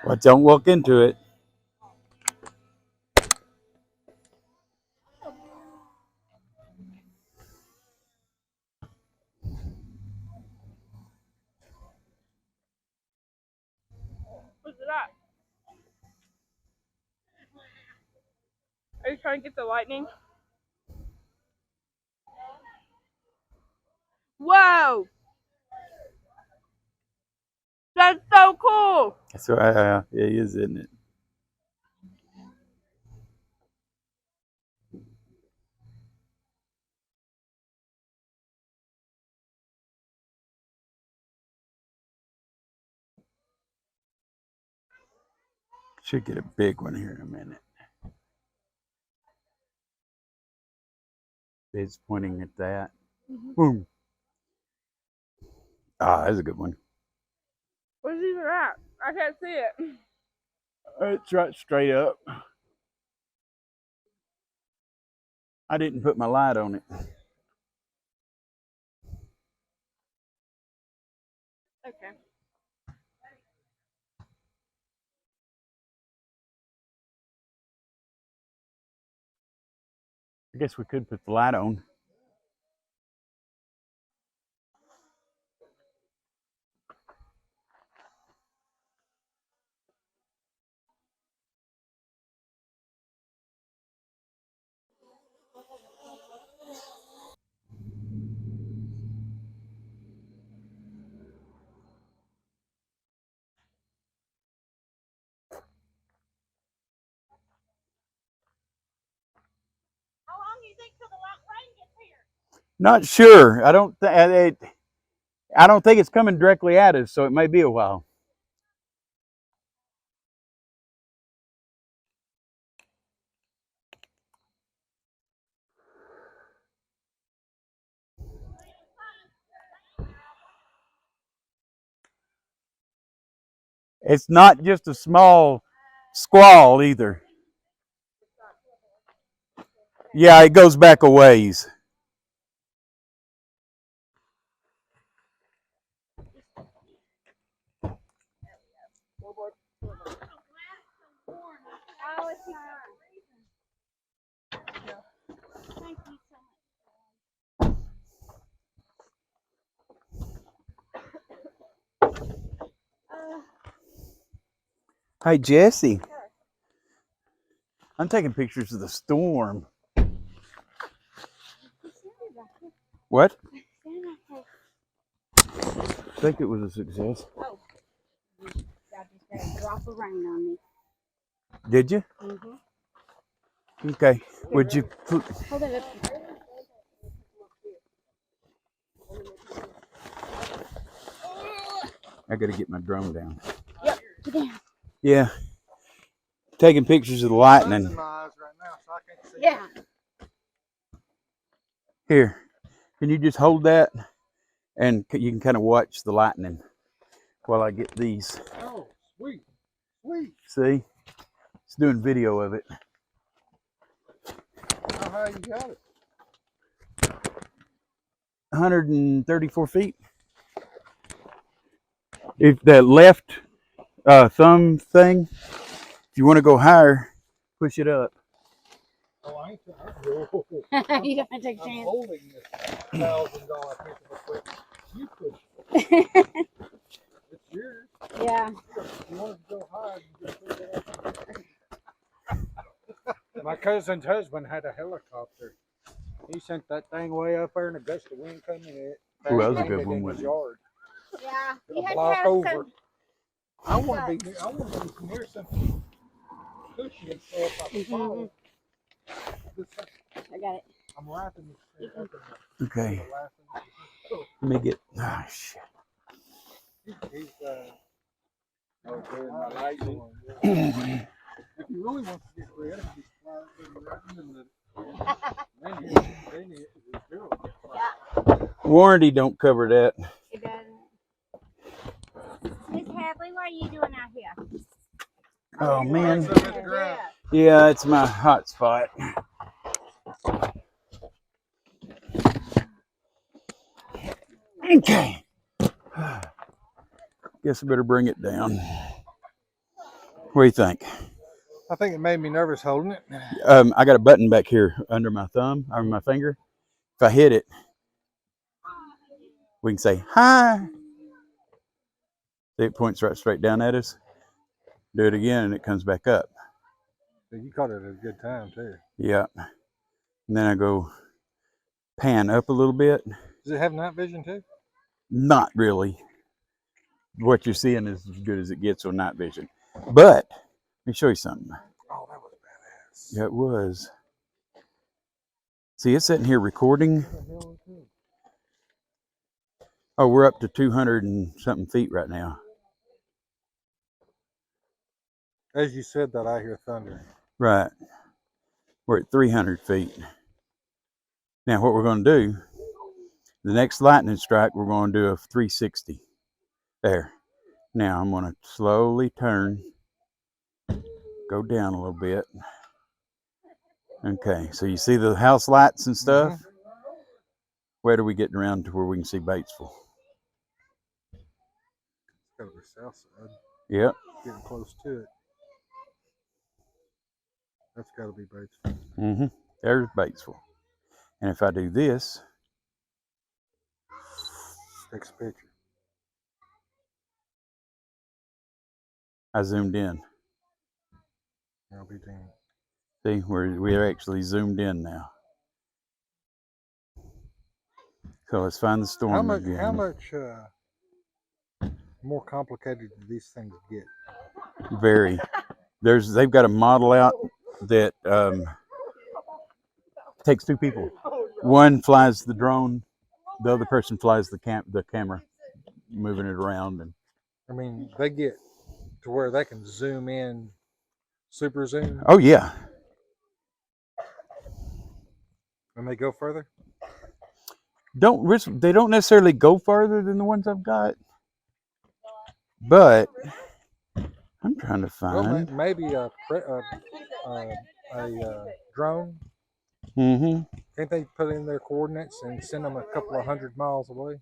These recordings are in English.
Well, don't walk into it. What's that? Are you trying to get the lightning? Whoa! That's so cool! That's right. It is, isn't it? Should get a big one here in a minute. It's pointing at that. Boom. Ah, that's a good one. Where's these at? I can't see it. It's right straight up. I didn't put my light on it. Okay. I guess we could put the light on. How long do you think till the rain gets here? Not sure. I don't think it's coming directly at us, so it may be a while. It's not just a small squall either. Yeah, it goes back a ways. Oh, it's not. Thank you so much. Hey, Jesse. I'm taking pictures of the storm. What? I think it was a success. Oh, I just got a drop of rain on me. Did you? Mm-hmm. Okay. Would you? Hold it up. I got to get my drone down. Yep. Get down. Yeah. Taking pictures of the lightning. Yeah. Here. Can you just hold that? And you can kind of watch the lightning while I get these. Oh, sweet. Sweet. See? It's doing video of it. How high you got it? 134 feet. If that left thumb thing, if you want to go higher, push it up. Oh, I ain't. You don't take a I'm chance. holding this $1,000 piece of equipment. You push it. It's yours. Yeah. If you want to go high, you just push it up. My cousin's husband had a helicopter. He sent that thing way up there, and a gust of wind coming in it. Ooh, that was a good landed one, in wasn't his it? yard. Yeah. You A had to block have over. some. I want to be. I want to be near something cushion, so if I fall, I got it. I'm wrapping this thing up in the Okay. laughing. Let me get. Oh, shit. He's doing my lightning. If he really wants to get rid of it, he's right in the middle. Then it's zero. Yeah. Warranty don't cover that. It doesn't. Miss Hadley, what are you doing out here? Oh, man. Yeah. Yeah, it's my hot spot. Okay. Guess I better bring it down. What do you think? I think it made me nervous holding it. I got a button back here under my thumb, or my finger. If I hit it, we can say hi. See, it points right straight down at us. Do it again, and it comes back up. You caught it at a good time too. Yeah. And then I go pan up a little bit. Does it have night vision too? Not really. What you're seeing is as good as it gets on night vision. But let me show you something. Oh, that was badass. Yeah, it was. See, it's sitting here recording. Oh, we're up to 200 and something feet right now. As you said that, I hear thunder. Right. We're at 300 feet. Now, what we're going to do, the next lightning strike, we're going to do a 360. There. Now, I'm going to slowly turn, go down a little bit. Okay, so you see the house lights and stuff? Mm-hmm. Where are we getting around to where we can see Batesville? It's got to be south side. Yep. Getting close to it. That's got to be Batesville. Mm-hmm. There's Batesville. And if I do this, takes a picture. I zoomed in. I'll be damned. See, we're actually zoomed in now. So let's find the storm again. How much more complicated do these things get? Very. They've got a model out that takes two people. One flies the drone, the other person flies the camera, moving it around. And I mean, they get to where they can zoom in, super zoom. Oh yeah. And they go further? They don't necessarily go farther than the ones I've got, but I'm trying to find. Well, maybe a drone. Mm-hmm. Can't they put in their coordinates and send them a couple of 100 miles away?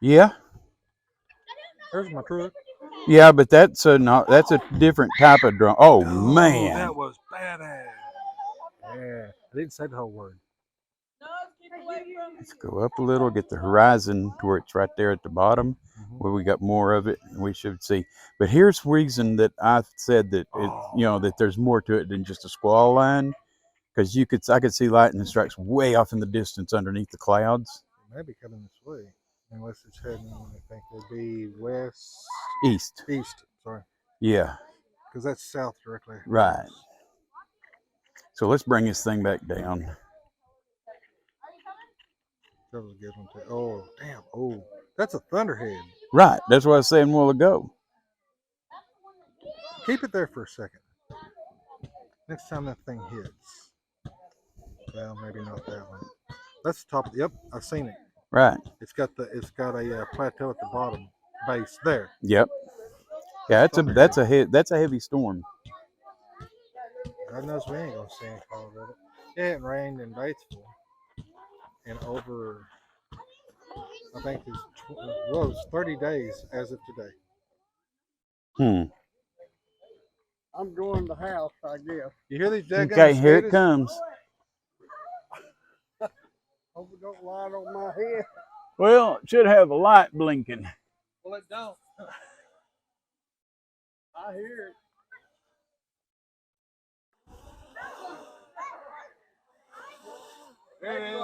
Yeah. There's my truck. Yeah, but that's a different type of drone. Oh man, that was badass. Yeah, I didn't say the whole word. Let's go up a little, get the horizon to where it's right there at the bottom, where we got more of it, and we should see. But here's the reason that I said that that there's more to it than just a squall line, because I could see lightning strikes way off in the distance underneath the clouds. It may be coming this way, unless it's heading. I think it'd be east. Sorry. Yeah. Because that's south directly. Right. So let's bring this thing back down. That was a good one too. Oh, damn. Oh, that's a thunderhead. Right. That's what I was saying a while ago. Keep it there for a second. Next time that thing hits. Well, maybe not that one. That's the top of yep, I've seen it. Right. It's got a plateau at the bottom base there. Yep. Yeah, that's a heavy storm. God knows we ain't gonna see any falls of it. It rained in Batesville. And over, I think it's 30 days as of today. I'm going to the house, I guess. You hear these daggum Okay, here it comes. Hope it don't light on my head. Well, it should have a light blinking. Well, it don't. I hear it. There it is.